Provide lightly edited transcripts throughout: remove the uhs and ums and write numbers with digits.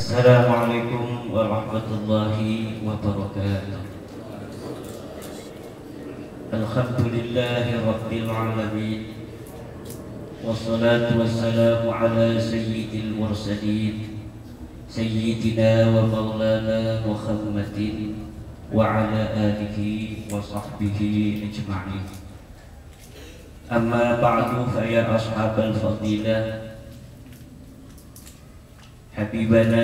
Assalamualaikum warahmatullahi wabarakatuh. Alhamdulillahi rabbil alamin. Wassalatu wassalamu ala sayyidil mursalin sayyidina wa maulana Muhammadin wa ala alihi wa sahbihi ajma'in. Amma ba'du fa ya ashabal fadilah, Habibana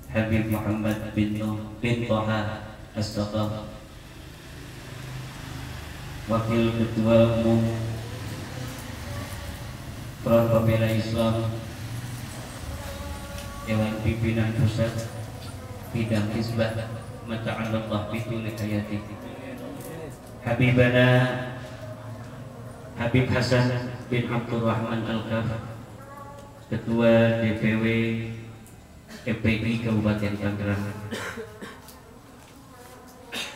Habib Muhammad bin Taha As-Saqaf, Wakil Ketua Umum Front Pembela Islam Dewan Pimpinan Pusat Bidang Hizbah Mata'allallah Bituli Hayati, Habibana Habib Hasan bin Abdurrahman Al-Kaf, Ketua DPW FPI Kabupaten Tangerang,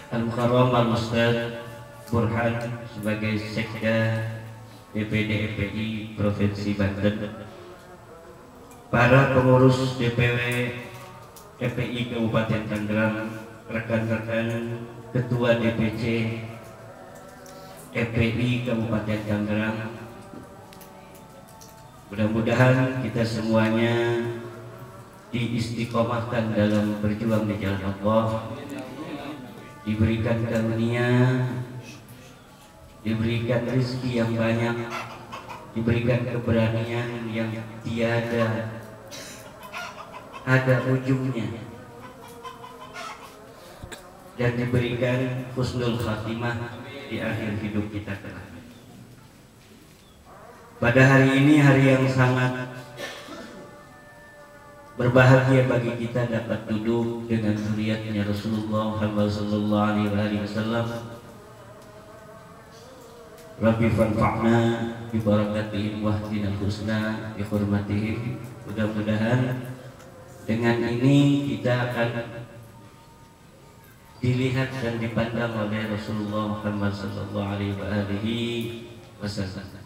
Al-Mukarram Al-Ustaz Burhan sebagai Sekda DPD FPI Provinsi Banten, para pengurus DPW FPI Kabupaten Tangerang, rekan-rekan Ketua DPC FPI Kabupaten Tangerang. Mudah-mudahan kita semuanya diistiqomahkan dalam berjuang di jalan Allah, diberikan karunia, diberikan rezeki yang banyak, diberikan keberanian yang tiada ada ujungnya, dan diberikan husnul khatimah di akhir hidup kita kelak. Pada hari ini, hari yang sangat berbahagia bagi kita dapat duduk dengan zuriatnya Rasulullah Muhammad sallallahu alaihi wasallam. Rabbi fanfa'na bi barakatihim wahdinal husna bi hurmatihim. Mudah-mudahan dengan ini kita akan dilihat dan dipandang oleh Rasulullah Muhammad sallallahu alaihi wasallam.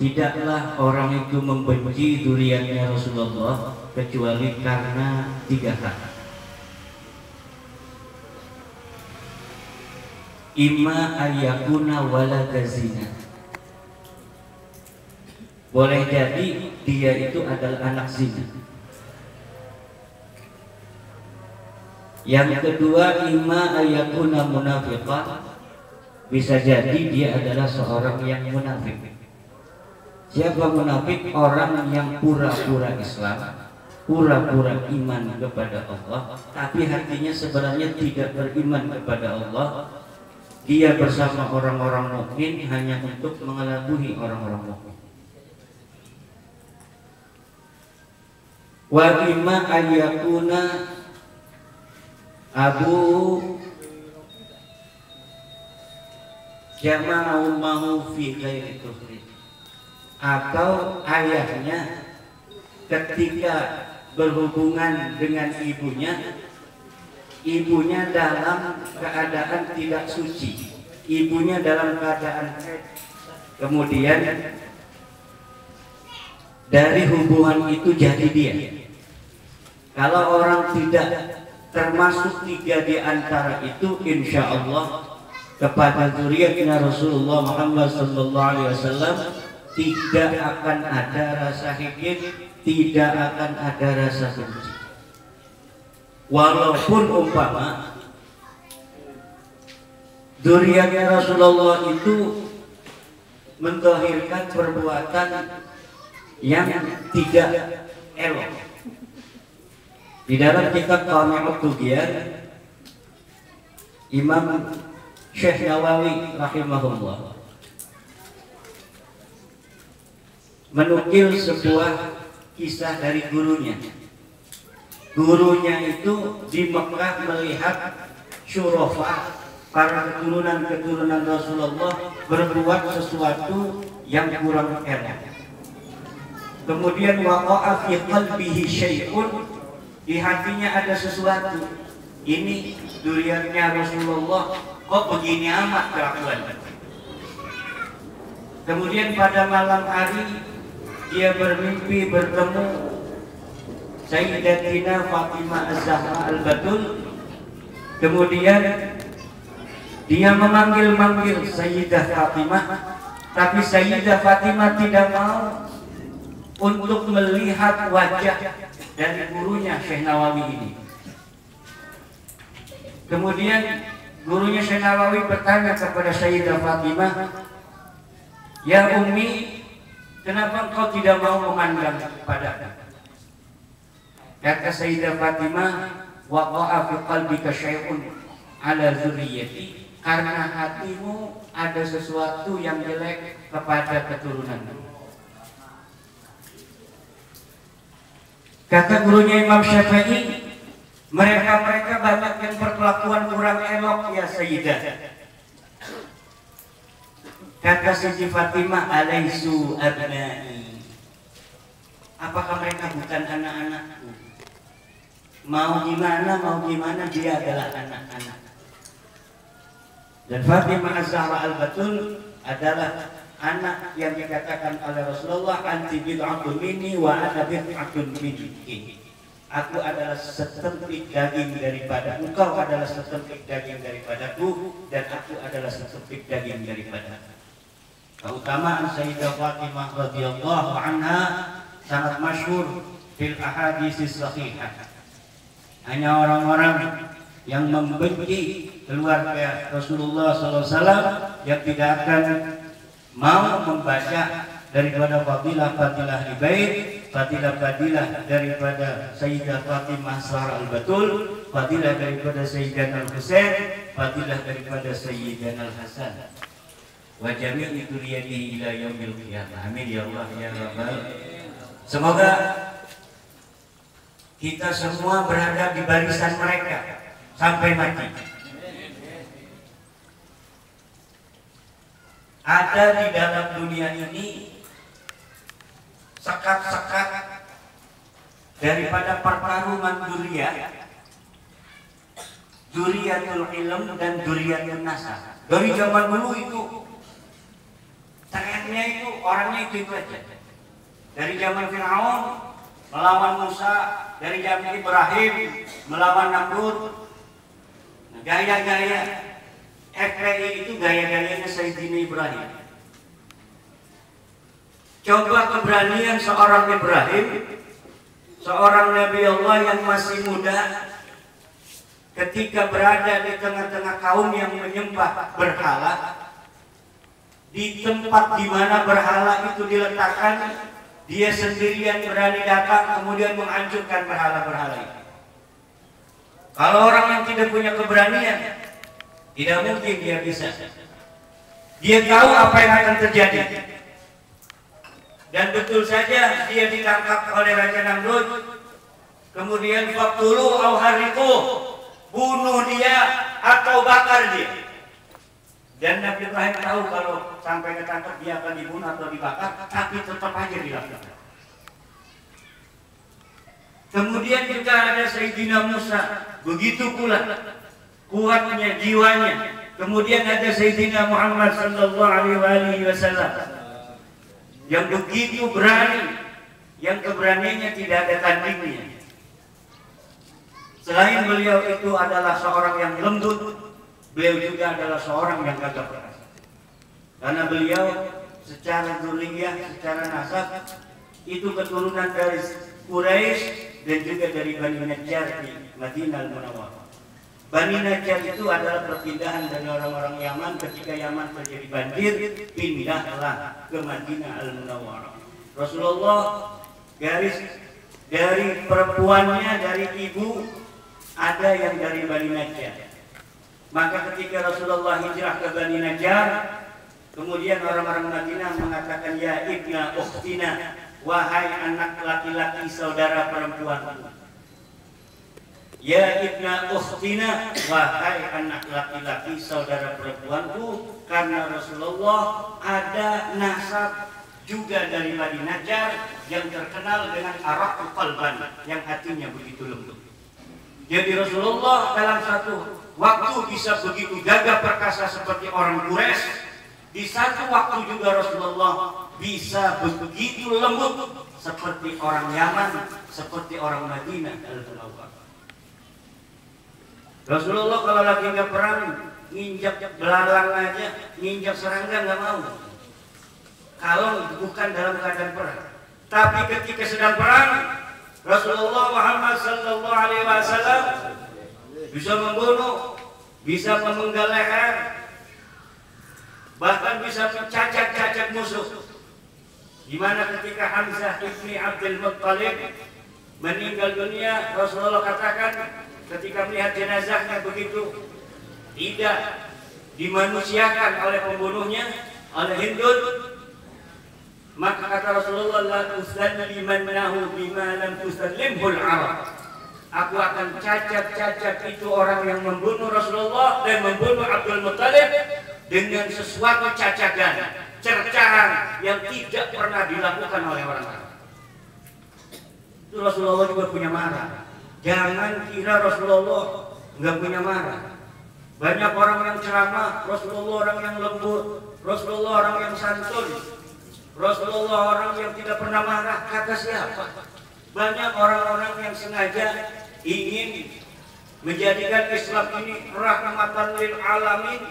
Tidaklah orang itu membenci zuriatnya Rasulullah kecuali karena tiga hal. Imma ayakuna walada zina. Boleh jadi dia itu adalah anak zina. Yang kedua, imma ayakuna munafiqan. Bisa jadi dia adalah seorang yang munafik. Siapa munafik? Orang yang pura-pura Islam, pura-pura iman kepada Allah, tapi hatinya sebenarnya tidak beriman kepada Allah. Dia bersama orang-orang mukmin hanya untuk mengelabui orang-orang mukmin. Wa imma ayyakuna abu jama'u mahu fi ghairi kufri, atau ayahnya ketika berhubungan dengan ibunya dalam keadaan tidak suci, ibunya dalam keadaan kemudian dari hubungan itu jadi dia. Kalau orang tidak termasuk tiga di antara itu, insya Allah kepada zuriatnya Rasulullah Muhammad SAW tidak akan ada rasa hikid, tidak akan ada rasa benci. Walaupun umpama zuriatnya Rasulullah itu menzahirkan perbuatan yang tidak elok. Di dalam kitab Qami'ut Tughyan, Imam Syekh Nawawi rahimahullah menukil sebuah kisah dari gurunya. Gurunya itu di Mekah melihat syurafa, para keturunan Rasulullah berbuat sesuatu yang kurang elok. Kemudian waqa'a fi qalbihi syai'un, di hatinya ada sesuatu. Ini duriannya Rasulullah kok begini amat kelakuan. Kemudian pada malam hari dia bermimpi bertemu Sayyidatina Fatimah Az-Zahra Al-Batul. Kemudian dia memanggil-manggil Sayyidah Fatimah, tapi Sayyidah Fatimah tidak mau untuk melihat wajah dari gurunya Syekh Nawawi ini. Kemudian gurunya Syekh Nawawi bertanya kepada Sayyidah Fatimah, "Ya Ummi, kenapa engkau tidak mau memandang kepadaku?" Kata Sayyidah Fatimah, "Waqa'a fi qalbika syai'un ala dzurriyyati." Karena hatimu ada sesuatu yang jelek kepada keturunanmu. Kata gurunya Imam Syafi'i, mereka banyak yang berkelakuan kurang elok ya Sayyidah. Kata Siti Fatimah, "Alaisu abnai." Apakah mereka bukan anak-anakku? Mau gimana dia adalah anak-anak. Dan Fatimah Az-Zahra Al-Batul adalah anak yang dikatakan oleh Rasulullah, "Anti bid'atun minni wa ana bid'atun minki." Aku adalah setempik daging daripada engkau, adalah setempik daging daripadaku, dan aku adalah setempik daging daripadamu. Keutamaan Sayyidah Fatimah radhiyallahu anha sangat masyhur fil ahaditsis sahihah. Hanya orang-orang yang membenci keluarga Rasulullah SAW yang tidak akan mau membaca daripada fadilah-fadilah di bait, fadilah-fadilah daripada Sayyidah Fatimah Az-Zahra Al-Batul, fadilah daripada Sayyidina Al-Husain, fadilah daripada Sayyidina Al-Hasan. Wa jami'i dzurriyyatihi ila yaumil qiyamah. Amin ya Allah ya Rabbal. Semoga kita semua berada di barisan mereka sampai mati. Ada di dalam dunia ini sekat-sekat daripada pertarungan dzurriyatul ilm dan dzurriyatul nasab. Dari zaman dulu itu trennya itu orangnya itu aja. Dari zaman Fir'aun melawan Musa, dari zaman Ibrahim melawan Namrud. Gaya-gaya FPI itu gaya-gayanya Sayyidina Ibrahim. Coba keberanian seorang Ibrahim, seorang Nabi Allah yang masih muda, ketika berada di tengah-tengah kaum yang menyembah berhala, di tempat di mana berhala itu diletakkan, dia sendirian berani datang kemudian menghancurkan berhala-berhala itu. Kalau orang yang tidak punya keberanian, tidak mungkin dia bisa. Dia tahu apa yang akan terjadi. Dan betul saja dia ditangkap oleh Raja Namrud. Kemudian faqtulu au hariqu, bunuh dia atau bakar dia. Dan Nabi Ibrahim tahu kalau sampai ketangkap dia akan dibunuh atau dibakar, tapi tetap aja dilakukan. Kemudian juga ada Sayyidina Musa, begitu pula kuatnya jiwanya. Kemudian ada Sayyidina Muhammad sallallahu alaihi wasallam yang begitu berani, yang keberaniannya tidak ada tandingnya. Selain beliau itu adalah seorang yang lembut, beliau juga adalah seorang yang gagah perkasa. Karena beliau secara dzurriyyah, secara nasab itu keturunan dari Quraisy dan juga dari Bani Najjar di Madinah Al-Munawwarah. Bani Najjar itu adalah perpindahan dari orang-orang Yaman. Ketika Yaman terjadi banjir, pindahlah ke Madinah Al-Munawwarah. Rasulullah garis dari perempuannya, dari ibu, ada yang dari Bani Najjar. Maka ketika Rasulullah hijrah ke Bani Najjar, kemudian orang-orang Madinah mengatakan, "Ya ibna ukhtina," wahai anak laki-laki saudara perempuanku. Ya ibna ukhtina, wahai anak laki-laki saudara perempuanku. Karena Rasulullah ada nasab juga dari Bani Najjar yang terkenal dengan araqul qalban, yang hatinya begitu lembut. Jadi Rasulullah dalam satu waktu bisa begitu gagah perkasa seperti orang Quraisy. Di satu waktu juga Rasulullah bisa begitu lembut seperti orang Yaman, seperti orang Madinah al-Munawwarah. Rasulullah kalau lagi nggak perang, nginjak belalang aja, nginjak serangga nggak mau. Kalau bukan dalam keadaan perang. Tapi ketika sedang perang, Rasulullah Muhammad sallallahu alaihi wasallam bisa membunuh, bisa memenggal leher, bahkan bisa mencacat-cacat musuh. Di mana ketika Hamzah ibni Abdul Muttalib meninggal dunia, Rasulullah katakan ketika melihat jenazahnya begitu tidak dimanusiakan oleh pembunuhnya, oleh Hindun, maka kata Rasulullah, la tusallimannahu bima lam tusallimhul Arab. Aku akan cacat-cacat itu orang yang membunuh Rasulullah dan membunuh Abdul Muttalib dengan sesuatu cacakan, cercahan yang tidak pernah dilakukan oleh orang Arab. Itu Rasulullah juga punya marah. Jangan kira Rasulullah nggak punya marah. Banyak orang yang ceramah, Rasulullah orang yang lembut, Rasulullah orang yang santun, Rasulullah orang yang tidak pernah marah. Kata siapa? Banyak orang-orang yang sengaja ingin menjadikan Islam ini rahmatan lil alamin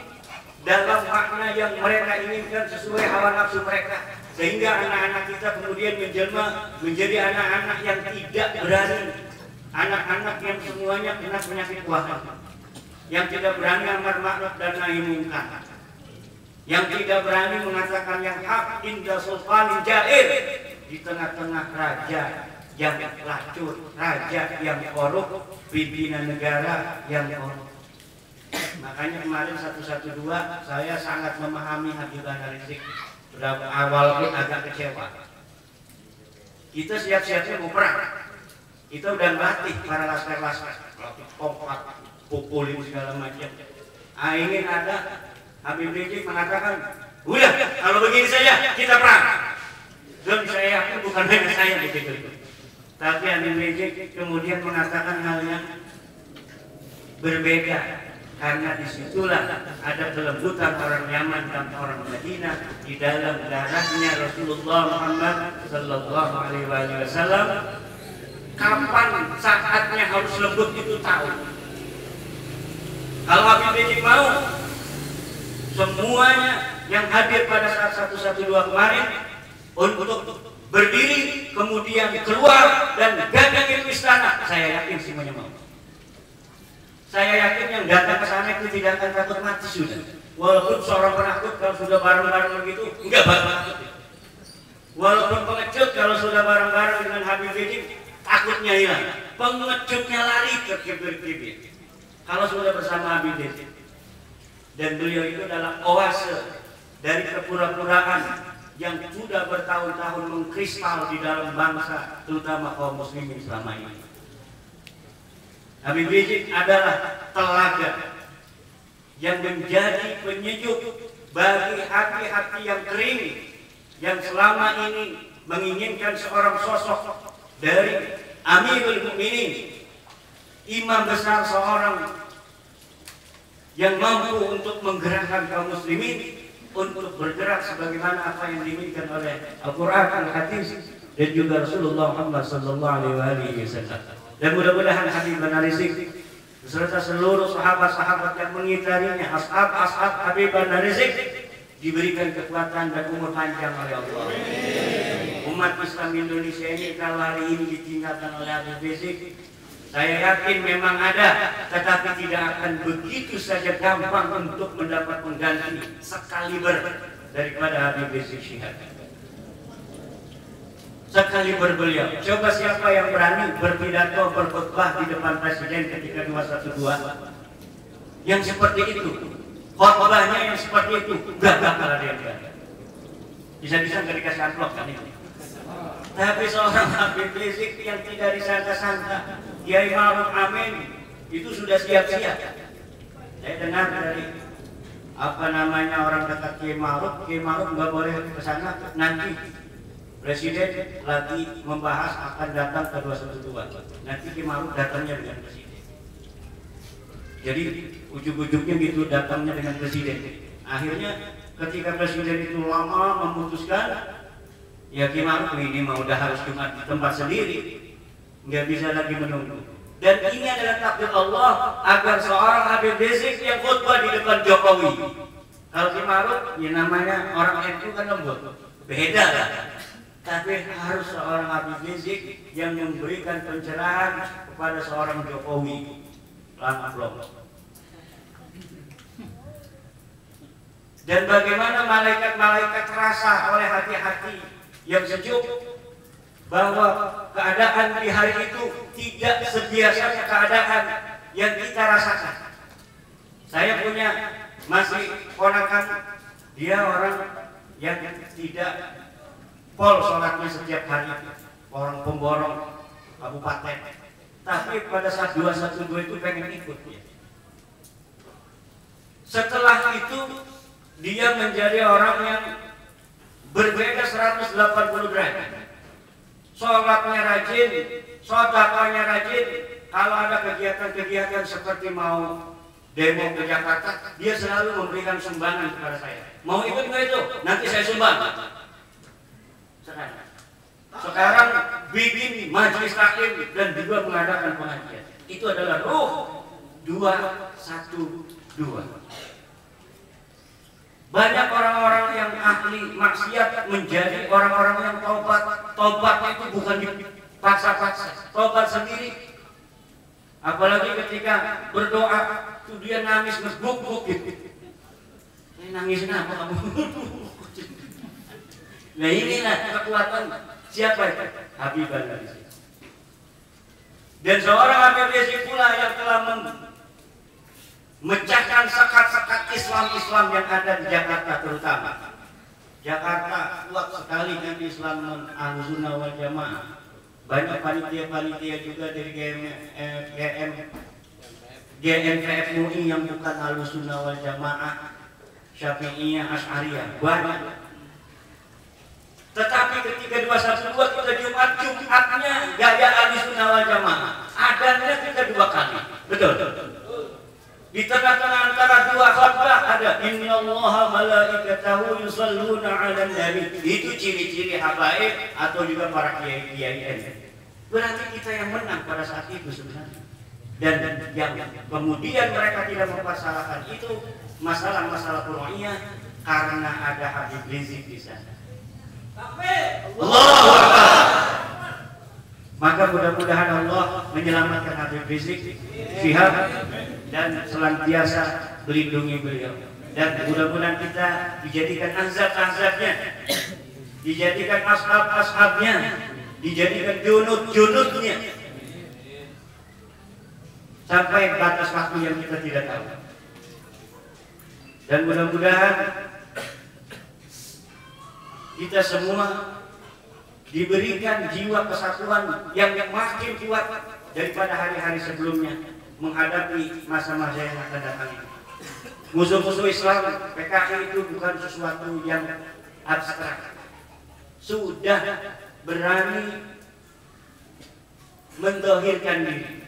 dalam makna yang mereka inginkan sesuai hawa nafsu mereka, sehingga anak-anak kita kemudian menjelma menjadi anak-anak yang tidak berani, anak-anak yang semuanya kena penyakit wabah, yang tidak berani amar ma'ruf dan nahi munkar, yang tidak berani mengatakan yang hak inda sultanin jair, di tengah-tengah raja yang lacur, raja yang korup, pimpinan negara yang korup. Makanya kemarin 112 saya sangat memahami Habib Rizik. Awalnya agak kecewa. Kita siap-siapnya mau perang, kita udah melatih para laskar-laskar, kompak, pukulin segala macam. Ingin ada Habib Rizik mengatakan, udah kalau begini saja kita perang. Dan saya yakin bukan hanya saya begitu. Tapi Habib Rizik kemudian mengatakan hal yang berbeda, karena disitulah ada kelembutan orang Yaman dan orang Madinah di dalam darahnya Rasulullah Muhammad sallallahu alaihi wasallam. Kapan saatnya harus lembut itu tahu. Kalau Habib Rizik mau, semuanya yang hadir pada saat 112 kemarin untuk berdiri kemudian keluar dan gagangin istana, saya yakin semuanya mau. Saya yakin yang datang ke sana itu tidak akan takut mati sudah. Walaupun seorang penakut kalau sudah bareng-bareng begitu, enggak takut. Walaupun pengecut kalau sudah bareng-bareng dengan Habib Rizik, takutnya hilang. Pengecutnya lari terkibir-kibir. Kalau sudah bersama Habib Rizik. Dan beliau itu adalah oase dari kepura-puraan yang sudah bertahun-tahun mengkristal di dalam bangsa, terutama kaum muslimin selama ini. Habib Rizik adalah telaga yang menjadi penyejuk bagi hati-hati yang kering, yang selama ini menginginkan seorang sosok dari Amirul Mukminin, imam besar seorang yang mampu untuk menggerakkan kaum muslimin untuk bergerak sebagaimana apa yang diinginkan oleh Al-Quran, Al-Hadis dan juga Rasulullah Muhammad sallallahu alaihi wasallam. Dan mudah-mudahan Habib Rizik beserta seluruh sahabat-sahabat yang mengitarinya, ashab Habib Rizik, diberikan kekuatan dan umur panjang oleh Allah. Umat Islam Indonesia ini kalau hari ini ditinggalkan oleh Habib Rizik, saya yakin memang ada, tetapi tidak akan begitu saja gampang untuk mendapat pengganti sekaliber daripada Habib Rizik Syihab. Sekaliber beliau. Coba siapa yang berani berpidato, berkhutbah di depan presiden ketika 212 yang seperti itu, khutbahnya yang seperti itu, enggak bakal ada yang berani. Bisa-bisa nggak dikasih amplop kan ini. Tapi seorang Habib Rizik yang tidak disangka-sangka, Kiai Ma'ruf Amin itu sudah siap-siap. Saya dengar dari orang dekat Kiai Ma'ruf nggak boleh ke sana, nanti Presiden lagi membahas akan datang ke 212. Nanti Kiai Ma'ruf datangnya dengan Presiden. Jadi ujung-ujungnya gitu datangnya dengan Presiden. Akhirnya ketika Presiden itu lama memutuskan, Ya gimana ini mah udah harus Jumat di tempat sendiri, nggak bisa lagi menunggu. Dan ini adalah takdir Allah agar seorang Habib Rizik yang khutbah di depan Jokowi. Kalau Ki Ma'ruf, ya namanya orang NU kan lembut, beda lah. Tapi harus seorang Habib Rizik yang memberikan pencerahan kepada seorang Jokowi. Lama. Dan bagaimana malaikat-malaikat terasa oleh hati-hati yang sejuk bahwa keadaan di hari itu tidak sebiasanya keadaan yang kita rasakan. Saya punya masih ponakan, dia orang yang tidak pol sholatnya setiap hari, orang pemborong kabupaten. Tapi pada saat 212 itu pengen ikut ya. Setelah itu dia menjadi orang yang berbeda 180 derajat. Sholatnya rajin, sedekahnya rajin. Kalau ada kegiatan-kegiatan seperti mau demo ke Jakarta, dia selalu memberikan sumbangan kepada saya. Mau ikut nggak itu? Nanti saya sumbang. Sekarang bikin majelis taklim dan juga mengadakan pengajian. Itu adalah ruh 212. Banyak orang-orang yang ahli maksiat menjadi orang-orang yang taubat. Taubat itu bukan dipaksa-paksa, taubat sendiri. Apalagi ketika berdoa, itu dia nangis ngebuk-buk gitu. Nangisin apa kamu? Nah inilah kekuatan siapa itu? Habib Rizik. Dan seorang Habib Rizik pula yang telah memecahkan sekat-sekat Islam yang ada di Jakarta terutama. Jakarta kuat sekali kan Islam Ahlussunnah wal Jamaah. Banyak panitia-panitia juga dari GMKF MUI yang bukan Ahlussunnah wal Jamaah, Syafi'iyah, Asy'ariyah, banyak. Tetapi ketika 212 kita Jumatnya gaya Ahlussunnah wal Jamaah, adanya kita 2 kali. Betul. Di tengah-tengah antara 2 khutbah ada innallaha malaikatahu yusholluna 'alan nabi. Itu ciri-ciri habaib atau juga para kiai-kiai. Berarti kita yang menang pada saat itu sebenarnya. Dan yang kemudian mereka tidak mempersalahkan itu masalah-masalah Qur'aniyah karena ada Habib Rizik di sana. Allahu Akbar. Maka mudah-mudahan Allah menyelamatkan Habib Rizik Syihab dan senantiasa melindungi beliau. Dan mudah-mudahan kita dijadikan azab-azabnya, dijadikan ashab-ashabnya, dijadikan junud-junudnya, sampai batas waktu yang kita tidak tahu. Dan mudah-mudahan kita semua diberikan jiwa kesatuan yang makin kuat daripada hari-hari sebelumnya menghadapi masa-masa yang akan datang ini. Musuh-musuh Islam PKI itu bukan sesuatu yang abstrak. Sudah berani mendohirkan diri.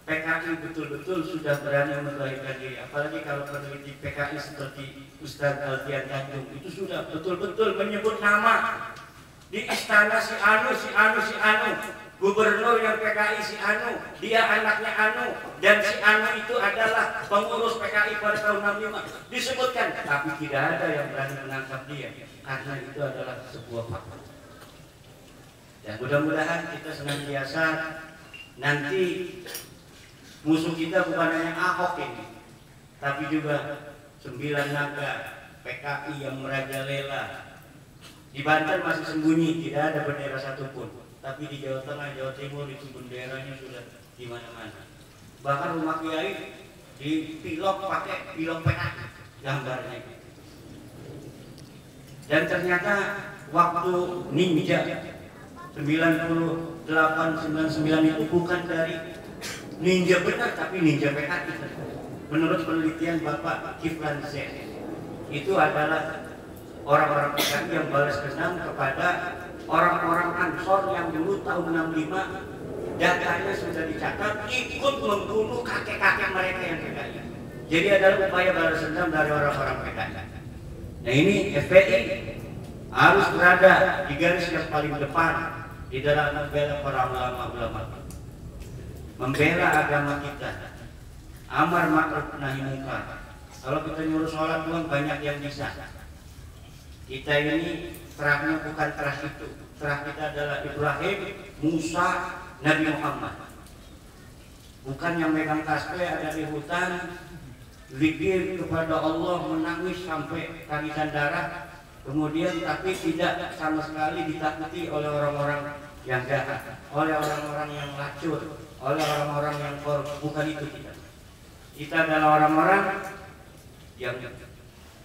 PKI betul-betul sudah berani mendohirkan diri. Apalagi kalau peneliti PKI seperti Ustaz Alfian Tanjung itu sudah betul-betul menyebut nama di istana si Anu. Gubernur yang PKI si Anu, dia anaknya Anu, dan si Anu itu adalah pengurus PKI pada tahun 65. Disebutkan, tapi tidak ada yang berani menangkap dia, karena itu adalah sebuah fakta. Dan mudah-mudahan kita senantiasa nanti musuh kita bukan hanya Ahok ini, tapi juga 9 naga PKI yang merajalela. Di Banten masih sembunyi, tidak ada bendera satupun. Tapi di Jawa Tengah, Jawa Timur itu benderanya sudah di mana-mana. Bahkan rumah kiai di pilok pakai pilok PKI gambarnya. Dan ternyata waktu Ninja 9899 itu bukan dari ninja benar, tapi ninja PKI. Menurut penelitian Bapak Kiflan Zain, itu adalah orang-orang PKI yang balas dendam kepada orang-orang Ansor yang dulu tahun 65 datanya sudah dicatat ikut membunuh kakek-kakek mereka yang PKI. Jadi adalah upaya balas dendam dari orang-orang PKI. Nah ini FPI harus berada di garis yang paling depan di dalam membela para ulama-ulama, membela agama kita, amar ma'ruf nahi munkar. Kalau kita nyuruh sholat doang banyak yang bisa. Kita ini terahnya bukan terah itu. Terah kita adalah Ibrahim, Musa, Nabi Muhammad. Bukan yang megang tasbih ada di hutan, zikir kepada Allah, menangis sampai tangisan darah, kemudian tapi tidak sama sekali ditakuti oleh orang-orang yang jahat, oleh orang-orang yang lacur, oleh orang-orang yang korup. Bukan itu kita. Kita adalah orang-orang yang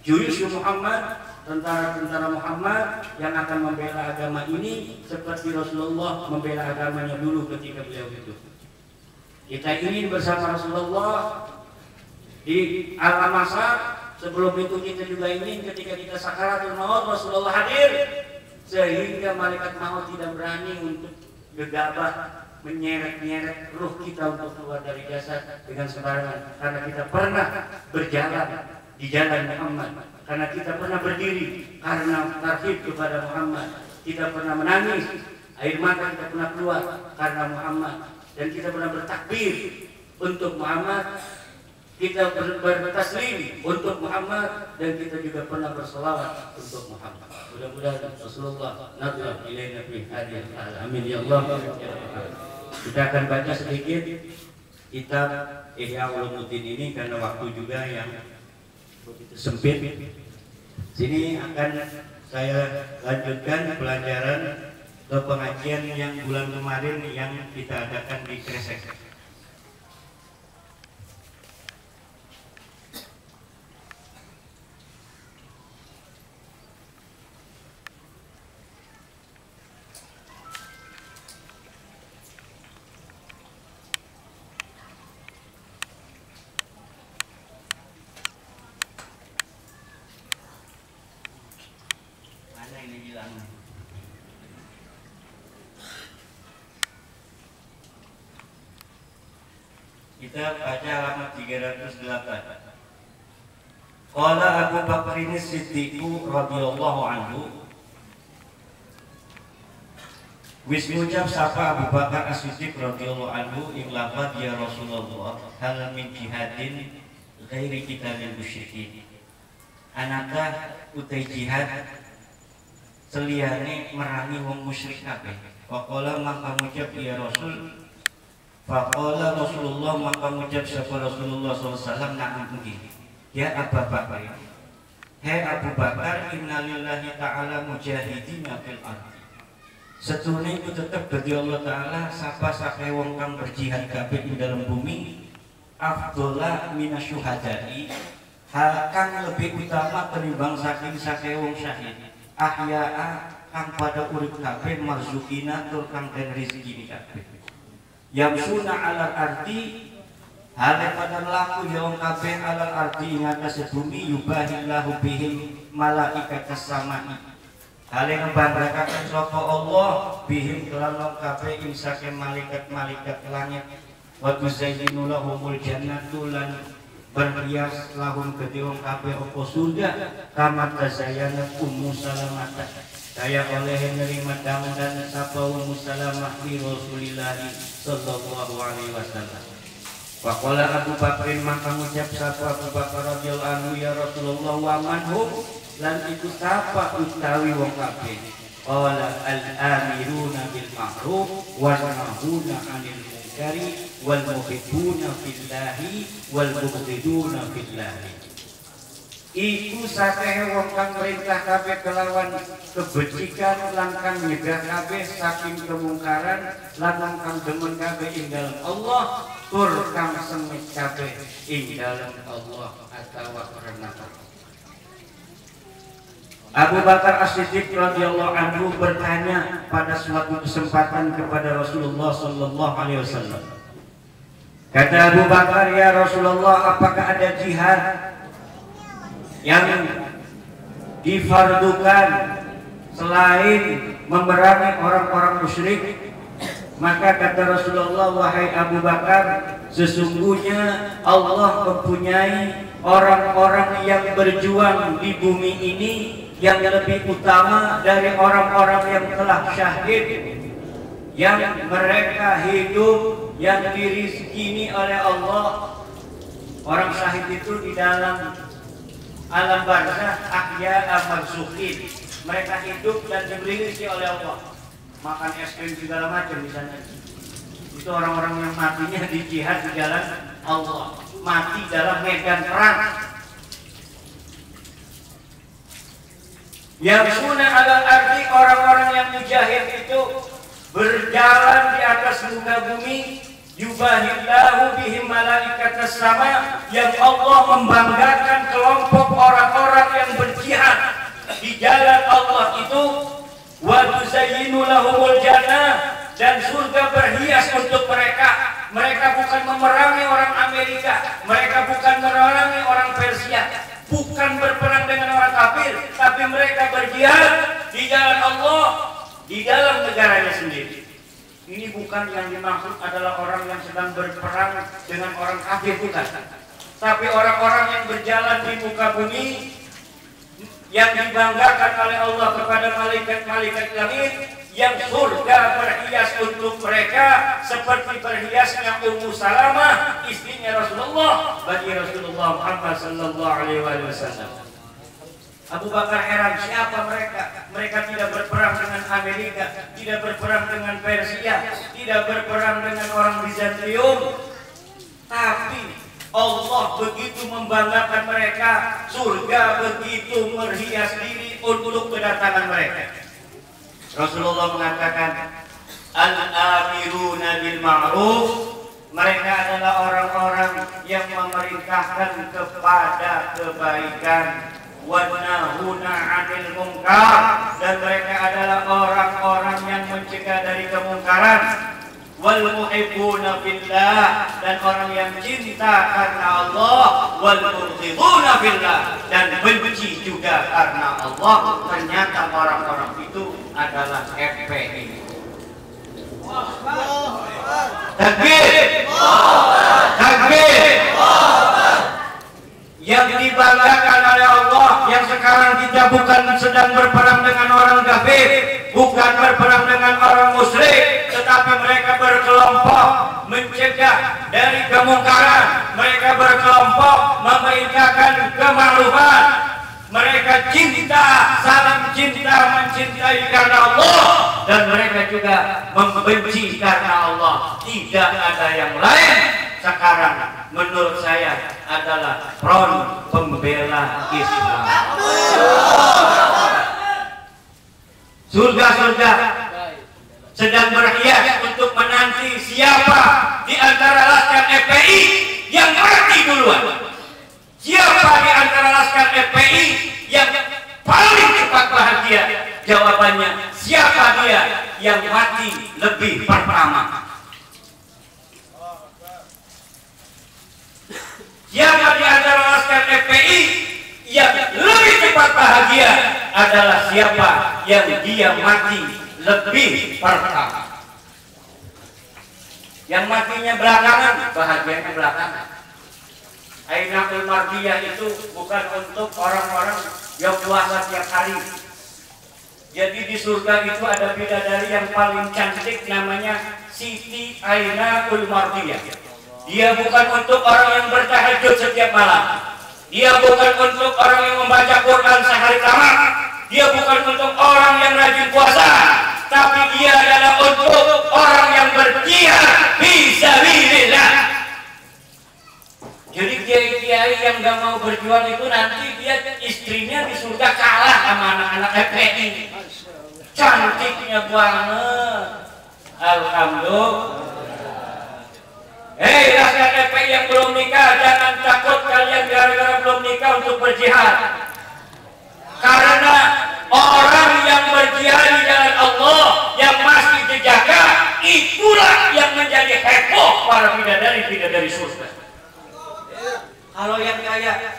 juyus Muhammad, tentara-tentara Muhammad yang akan membela agama ini seperti Rasulullah membela agamanya dulu ketika beliau hidup. Kita ingin bersama Rasulullah di alam-masa. Sebelum itu kita juga ingin ketika kita sakaratul maut Rasulullah hadir, sehingga malaikat maut tidak berani untuk gegabah menyeret-nyeret ruh kita untuk keluar dari jasad dengan sembarangan, karena kita pernah berjalan di jalan Muhammad, karena kita pernah berdiri karena tarhib kepada Muhammad, kita pernah menangis, air mata kita pernah keluar karena Muhammad, dan kita pernah bertakbir untuk Muhammad, kita bertaslim untuk Muhammad, dan kita juga pernah berselawat untuk Muhammad. Mudah-mudahan Rasulullah nazar ilaina fi hadhihi al-halah. Amin ya Allah. Kita akan baca sedikit kitab Ihya Ulumuddin ini karena waktu juga yang sempit. Sini akan saya lanjutkan pelajaran ke pengajian yang bulan kemarin yang kita adakan di Kresek. Kita baca halaman 308. Qala Abu Bakar As-Siddiq radhiyallahu anhu. Wis ngucap sapa Abu Bakar As-Siddiq radhiyallahu anhu ing lafaz ya Rasulullah hal min jihadin ghairi qitalil musyrikin. Anakah utai jihad seliyane merangi wong musyrik kabeh. Faqala maka ngucap ya Rasul. Faqala Rasulullah maka ngucap sapa Rasulullah SAW na'am mungkin. Ya Abu Bakar, hai Abu Bakar, innalillahi ta'ala mujahidina fil ardi. Setune itu tetap bagi Allah Ta'ala sapa sakai wong kang berjihad kabeh ing dalam bumi afdhola minasyuhada'i, hal kang lebih utama ketimbang saking wong syahid ahya'a kang pada urip kabeh marzukina tur kang den rezeki kabeh yamsuna alal ardi hale pada laku ya wong kabeh alal ardi ing atase bumi yubahillahu bihim malaikat samai hale ngebanggaken sapa Allah bihim kelan wong kabeh ing saking malaikat-malaikat langit wa tuzayyinu lahumul jannatu lan berhias lahum kedhe wong kabeh apa surga kama tazayyana Ummu Salamah saya oleh menerima tamu dan sapa Ummu Salamah li Rasulillah sallallahu alaihi wasallam. Faqala Abu Bakrin maka ngucap sapa Abu Bakar radhiyallahu anhu ya Rasulullah wa manhum lan iku sapa utawi wong kabeh. Qala al-amiruna bil ma'ruf wa nahuna 'anil munkari wal muhibbuna fillahi wal mubghiduna fillahi. Iku sakehe wong kang perintah kabeh kelawan kebajikan lan kang nyegah kabeh saking kemungkaran lan kang demen kabeh ing dalem Allah tur kang sengit kabeh ing dalem Allah atawa karena Abu Bakar As-Siddiq radhiyallahu anhu bertanya pada suatu kesempatan kepada Rasulullah sallallahu alaihi wasallam. Kata Abu Bakar, ya Rasulullah, apakah ada jihad yang difardukan selain memerangi orang-orang musyrik? Maka kata Rasulullah, wahai Abu Bakar, sesungguhnya Allah mempunyai orang-orang yang berjuang di bumi ini yang lebih utama dari orang-orang yang telah syahid, yang mereka hidup, yang dirizkini oleh Allah. Orang syahid itu di dalam alam barzakh ahya marzukhin, mereka hidup dan diberi rezeki oleh Allah, makan es krim segala macam di sana. Itu orang-orang yang matinya di jihad di jalan Allah, mati dalam medan perang. Yang sunnah ala ardi, orang-orang yang mujahid itu berjalan di atas muka bumi. Yubahillahu bihim malaikatas sama, yang Allah membanggakan kelompok orang-orang yang berjihad di jalan Allah itu. Wa tuzayyinu lahumul jannah, dan surga berhias untuk mereka. Mereka bukan memerangi orang Amerika, mereka bukan memerangi orang Persia, bukan berperang dengan orang kafir, tapi mereka berjihad di jalan Allah, di dalam negaranya sendiri. Ini bukan yang dimaksud adalah orang yang sedang berperang dengan orang kafir, bukan. Tapi orang-orang yang berjalan di muka bumi, yang dibanggakan oleh Allah kepada malaikat-malaikat langit, yang surga berhias untuk mereka seperti berhiasnya Ummu Salamah, istrinya Rasulullah bagi Rasulullah Muhammad sallallahu alaihi wasallam. Abu Bakar heran, siapa mereka? Mereka tidak berperang dengan Amerika, tidak berperang dengan Persia, tidak berperang dengan orang Bizantium, tapi Allah begitu membanggakan mereka, surga begitu merhias diri untuk kedatangan mereka. Rasulullah mengatakan, al-amiruna bil ma'ruf, mereka adalah orang-orang yang memerintahkan kepada kebaikan, wanahuna 'anil munkar, dan mereka adalah orang-orang yang mencegah dari kemungkaran, wal muhibbuna fillah, dan orang yang cinta karena Allah, wal mubghiduna fillah, dan benci juga karena Allah. Ternyata orang-orang itu adalah FPI. Takbir, takbir. Yang dibanggakan oleh Allah, yang sekarang kita bukan sedang berperang dengan orang kafir, bukan berperang dengan orang musyrik, tetapi mereka berkelompok mencegah dari kemungkaran, mereka berkelompok memerintahkan kema'rufan, mereka cinta, saling cinta, mencintai karena Allah, dan mereka juga membenci karena Allah. Tidak ada yang lain sekarang menurut saya adalah front pembela Islam. Surga-surga sedang berhias untuk menanti siapa di antara laskar FPI yang mati duluan. Siapa di antara laskar FPI yang paling cepat bahagia? Jawabannya, siapa dia yang mati lebih pertama? Siapa di antara laskar FPI yang lebih cepat bahagia adalah siapa yang dia mati lebih pertama. Yang matinya belakangan, bahagianya belakangan. Ainatul Mardiyah itu bukan untuk orang-orang yang puasa tiap hari. Jadi di surga itu ada bidadari yang paling cantik, namanya Siti Ainatul Mardiyah. Dia bukan untuk orang yang bertahajud setiap malam. Dia bukan untuk orang yang membaca Quran sehari tamat. Dia bukan untuk orang yang rajin puasa. Tapi dia adalah untuk orang yang berjihad fisabilillah. Jadi kiai-kiai yang gak mau berjuang itu nanti dia istrinya di surga kalah sama anak-anak FPI. Cantiknya banget. Alhamdulillah. Hei rakyat FPI yang belum nikah, jangan takut kalian gara-gara belum nikah untuk berjihad. Karena orang yang berjihad di jalan Allah, yang masih dijaga, itulah yang menjadi heboh para bidadari-bidadari surga. Kalau yang kayak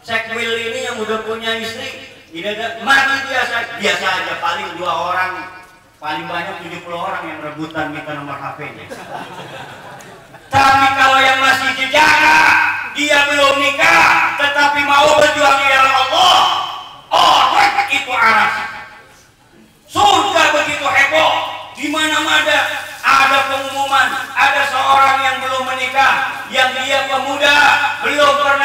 Sekwil ini yang udah punya istri, bidadari mati biasa aja, paling 2 orang, paling banyak 70 orang yang rebutan minta nomor HP-nya. Tapi kalau yang masih dijaga, dia belum nikah, tetapi mau berjuang di jalan Allah, orang begitu aras. Surga begitu heboh. Di mana-mana ada pengumuman, ada seorang yang belum menikah, yang dia pemuda, belum